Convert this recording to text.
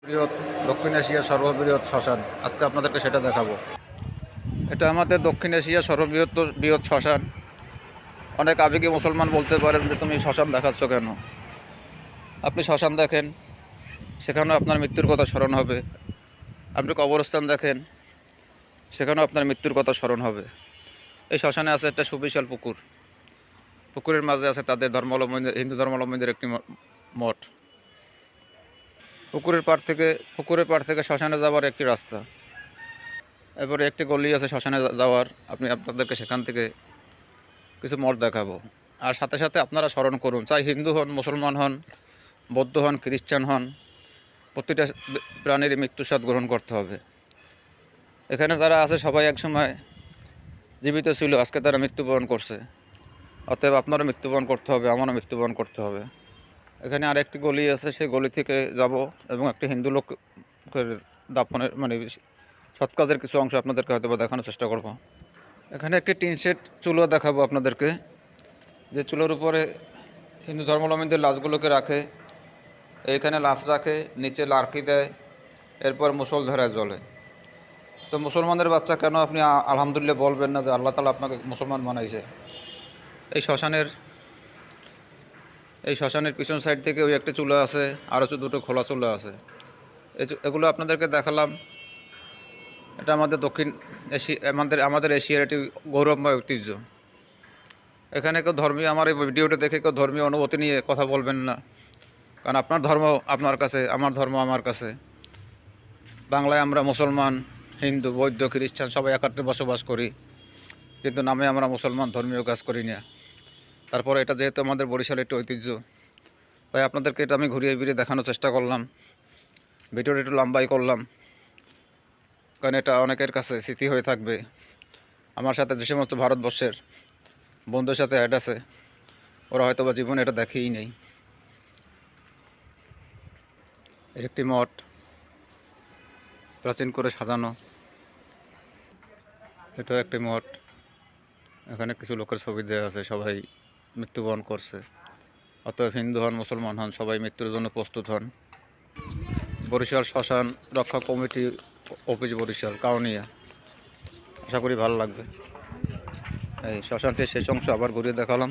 বৃহৎ দক্ষিণ এশিয়ার সর্ববৃহৎ শ্মশান আজকে আপনাদেরকে সেটা দেখাবো। এটা আমাদের দক্ষিণ এশিয়ার বৃহৎ শ্মশান। অনেক আবেগী মুসলমান বলতে পারেন যে তুমি শ্মশান দেখাচ্ছ কেন? আপনি শ্মশান দেখেন, সেখানেও আপনার মৃত্যুর কথা স্মরণ হবে। আপনি কবরস্থান দেখেন, সেখানেও আপনার মৃত্যুর কথা স্মরণ হবে। এই শ্মশানে আছে একটা সুবিশাল পুকুর। পুকুরের মাঝে আছে তাদের হিন্দু ধর্মাবলম্বীদের একটি মঠ। পুকুরের পাড় থেকে শ্মশানে যাওয়ার একটি রাস্তা। এরপরে একটি গলি আছে শ্মশানে যাওয়ার। আপনাদেরকে সেখান থেকে কিছু মঠ দেখাবো। আর সাথে সাথে আপনারা স্মরণ করুন, চাই হিন্দু হন, মুসলমান হন, বৌদ্ধ হন, খ্রিস্টান হন, প্রতিটা প্রাণীর মৃত্যুর স্বাদ গ্রহণ করতে হবে। এখানে যারা আছে সবাই একসময় জীবিত ছিল, আজকে তারা মৃত্যুবরণ করছে। অতএব আপনারও মৃত্যুবরণ করতে হবে, আমারও মৃত্যুবরণ করতে হবে। এখানে আর একটি গলি আছে, সেই গলি থেকে যাব এবং একটি হিন্দু লোকের দাফনের সৎ কাজের কিছু অংশ আপনাদেরকে হয়তো দেখানোর চেষ্টা করব। এখানে একটি টিন শেড চুলো দেখাবো আপনাদেরকে, যে চুলোর উপরে হিন্দু ধর্মাবলম্বীদের লাশগুলোকে রাখে। এইখানে লাশ রাখে, নিচে লার্কি দেয়, এরপর মুষলধারায় জ্বলে। তো মুসলমানের বাচ্চা কেন আপনি আলহামদুলিল্লাহ বলবেন না যে আল্লাহ তাআলা আপনাকে মুসলমান বানাইছে? এই শ্মশানের পিছন সাইড থেকে ওই একটা চুলা আছে, আরও দুটো খোলা চুলা আছে। এগুলো আপনাদেরকে দেখালাম। এটা আমাদের আমাদের এশিয়ার একটি গৌরবময় ঐতিহ্য। এখানে কেউ ধর্মীয়, আমার এই ভিডিওটা দেখে কেউ ধর্মীয় অনুভূতি নিয়ে কথা বলবেন না, কারণ আপনার ধর্ম আপনার কাছে, আমার ধর্ম আমার কাছে। বাংলায় আমরা মুসলমান, হিন্দু, বৌদ্ধ, খ্রিস্টান সবাই একাত্রে বসবাস করি, কিন্তু নামে আমরা মুসলমান, ধর্মীয় কাজ করি না। তারপরে এটা যেহেতু আমাদের বরিশালের একটি ঐতিহ্য, তাই আপনাদেরকে এটা আমি ঘুরিয়ে ফিরিয়ে দেখানোর চেষ্টা করলাম। ভিডিওটা একটু লম্বাই করলাম, কারণ এটা অনেকের কাছে স্মৃতি হয়ে থাকবে। আমার সাথে যে সমস্ত ভারতবর্ষের বন্ধুদের সাথে অ্যাড আছে, ওরা হয়তো বা জীবনে এটা দেখেই নেই। একটি মঠ প্রাচীন করে সাজানো, এটাও একটি মঠ। এখানে কিছু লোকের ছবি দেওয়া আছে, সবাই মৃত্যুবরণ করছে। অতএব হিন্দু হন, মুসলমান হন, সবাই মৃত্যুর জন্য প্রস্তুত হন। বরিশাল শ্মশান রক্ষা কমিটি অফিস, বরিশাল কাউনিয়া। আশা করি ভালো লাগবে। এই শ্মশানটির শেষ অংশ আবার ঘুরিয়ে দেখালাম।